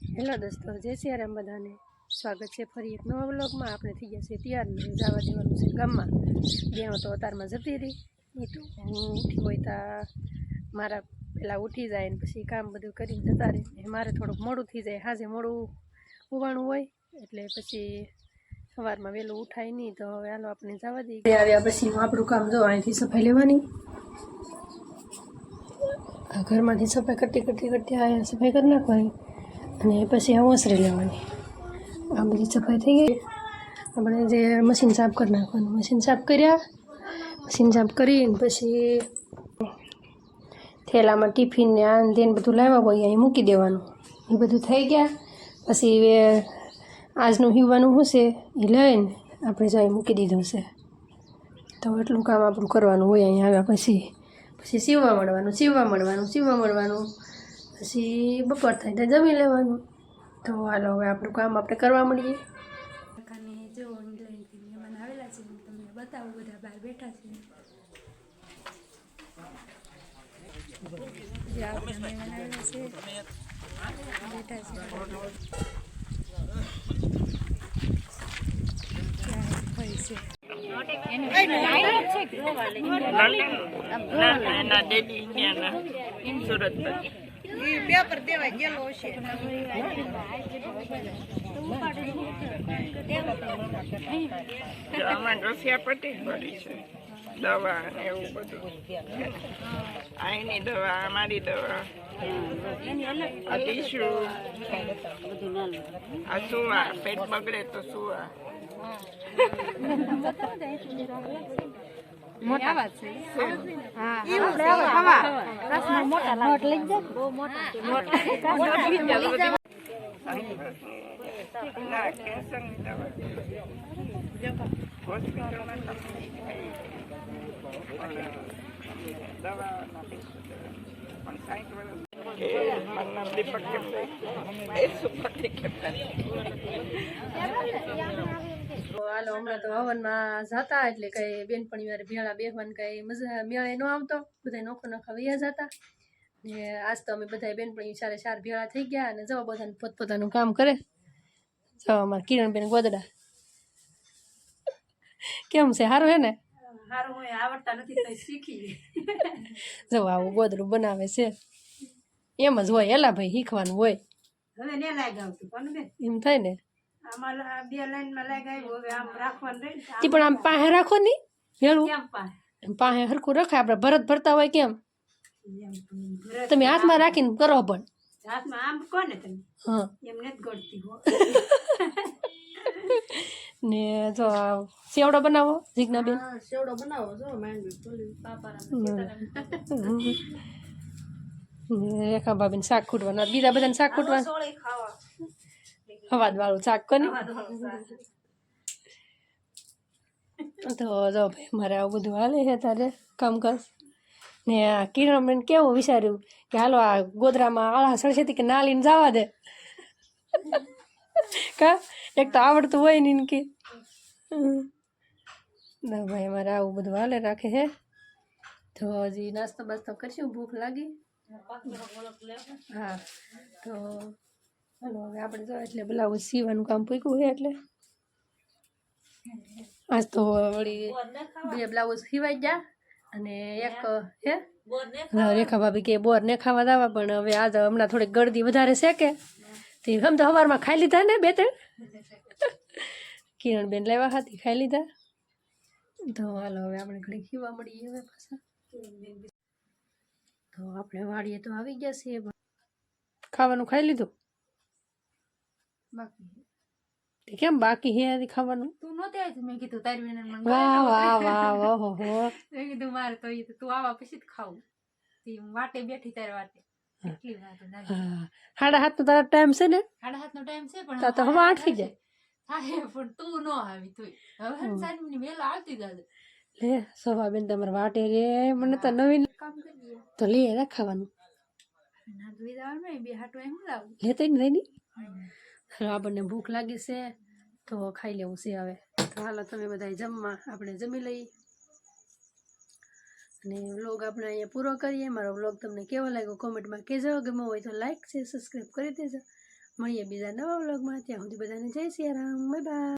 Hello દોસ્તો, જય સિયારામ બધાને. સ્વાગત છે ફરી એક નવા વ્લોગમાં. આપણે થઈ ગયા છે તૈયાર ને જવા દેવાનું છે ગામમાં. બેનો તો અતારમાં જતી રહી. એ તો હું ઉઠી હોય ત્યાં મારા પહેલાં ઉઠી જાય ને પછી કામ બધું કરીને જતા રહે. મારે થોડુંક મોડું થઈ જાય, સાંજે મોડું ઉવાણું હોય એટલે પછી સવારમાં વહેલું ઉઠાય નહીં. તો હવે હાલો આપણે જવા દઈએ. આવ્યા પછી આપણું કામ જો અહીંથી સફાઈ લેવાની. ઘરમાંથી સફાઈ કરતી અહીંયા સફાઈ કરી નાખવાની અને પછી આ ઓસરી લેવાની. આ બધી સફાઈ થઈ ગઈ. આપણે જે મશીન સાફ કરી નાખવાનું. મશીન સાફ કર્યા. મશીન સાફ કરીને પછી થેલામાં ટિફિન ને આન તેન બધું લાવ્યા હોય અહીં મૂકી દેવાનું. એ બધું થઈ ગયા પછી આજનું હીવવાનું શું છે એ લઈને આપણે જાય મૂકી દીધું છે. તો એટલું કામ આપણું કરવાનું હોય અહીં આવ્યા પછી. પછી સીવવા મળવાનું પછી બપોર થાય તો જમી લેવાનું. તો હાલો હવે આપણું કામ આપણે કરવા મળીએ. કાકાને જો ઇંગ્લેન્ડથી મહેમાન આવેલા છે, તમને બતાવું. બધા બહાર બેઠા છે. જે આપણા મહેમાન આવેલા છે બેઠા છે. પેપર દેવા ગયેલો છે. આમાં રસિયા પટી પડી છે, દવા ને એવું બધું. આઈની દવા, અમારી દવા, આ ટીશ્યુ, આ સુવા, પેટ બગડે તો સુવા. મોટા વાત છે. હા, મોટા નોટ લઈ જાય. બહુ મોટા હાલો, હમણાં તો હવનમાં જતા એટલે કઈ બેનપણી વારે ભેળા બેહવાની કઈ મજા મેળે ન આવતો. બધા નોખા વૈયા જતા ને આજ તો અમે બધા બેનપણી ચાર ભેળા થઈ ગયા અને જવા બધાને પોતપોતાનું કામ કરે. જવા અમારા કિરણબેન ગોદડા કેમ છે? સારું હે ને? સારું હોય, આવડતા નથી તો શીખી. જો આવું ગોદડું બનાવે છે. એમ જ હોય, એલા ભાઈ શીખવાનું હોય. હવે ને લાગાવતું પણ એમ થાય ને. પણ આમ પાસે રાખો ની ભેળું, પાસે હરખું રખાય. આપણે ભરત ભરતા હોય કેમ તમે હાથમાં રાખીને કરો પણ હાથમાં આમ કોને તમે? હા, એમ નથી ગળતી હો. ને જો સેવડો બનાવો જીજ્ઞા બેન. સેવડો બનાવો જો રેખા ભાભીને શાક ખૂટવાનું, બીજા બધાને શાક ખૂટવાનું. હવાદ વાળું શાક કોને. તો જો ભાઈ મારે આવું બધું હાલે છે તારે કામકાજ. ને આ કિરણબેન કેવું વિચાર્યું કે હાલો આ ગોદરામાં આળા સળસેથી કે ના લઈને જવા દે. કા એક તો આવડતું હોય ને કે ના ભાઈ અમારે આવું બધું હાલે રાખે છે. તો હજી નાસ્તો બાસ્તો કરશું, ભૂખ લાગી. હા, તો હાલો હવે આપણે જો એટલે બ્લાઉઝ સીવાનું કામ પૂક્યું છે એટલે આજ તો વળી 2 બ્લાઉઝ સીવાઈ ગયા અને એક હે રેખા ભાભી કે બોર ને ખાવા દાવા. પણ હવે આજ હમણાં થોડીક ગળદી વધારે છે કે તે હમ તો સવારમાં ખાઈ લીધા ને 2-3 કિરણબેન લેવા હતી, ખાઈ લીધા. તો હાલો હવે આપણે ઘડી ખીવા મળીએ હવે પાછા. તો આપણે વાડીએ તો આવી ગયા છીએ. ખાવાનું ખાઈ લીધું? બાકી કેમ બાકી હે ખાવાનું? તું નહોતી આવી, મેં કીધું તારી બેન મને. વાહ વાહ વાહ ઓહો હો. મેં કીધું મારે તો તું આવા પછી જ ખાવું. હું વાટે બેઠી તારી વાટે. એટલી વાત. હા, 7:30 નો તારો ટાઈમ છે ને? 7:30 નો ટાઈમ છે પણ તો હવે 8 થઈ જાય. હા, પણ તું ન આવી તોય હવે સાંજની વેલા આવતી જાજે. લે સોફાબેન તમારે વાટે રે, મને તો નવીન કામ કરી તો લે રાખવાનું. ના ધોઈ દેવાનું ને બે હાટો એમ લાવું લેતો ને રેડી. આપણને ભૂખ લાગી છે તો ખાઈ લેવું છે હવે. તો હાલો તમે બધા જમવા, આપણે જમી લઈએ અને વ્લોગ આપણે અહીંયા પૂરો કરીએ. મારો વ્લોગ તમને કેવો લાગ્યો કોમેન્ટમાં કહેજો. ગમ્યો હોય તો લાઈક છે, સબસ્ક્રાઈબ કરી દેજો. મળીએ બીજા નવા વ્લોગમાં. ત્યાં સુધી બધાને જય સિયારામ, બાય બાય.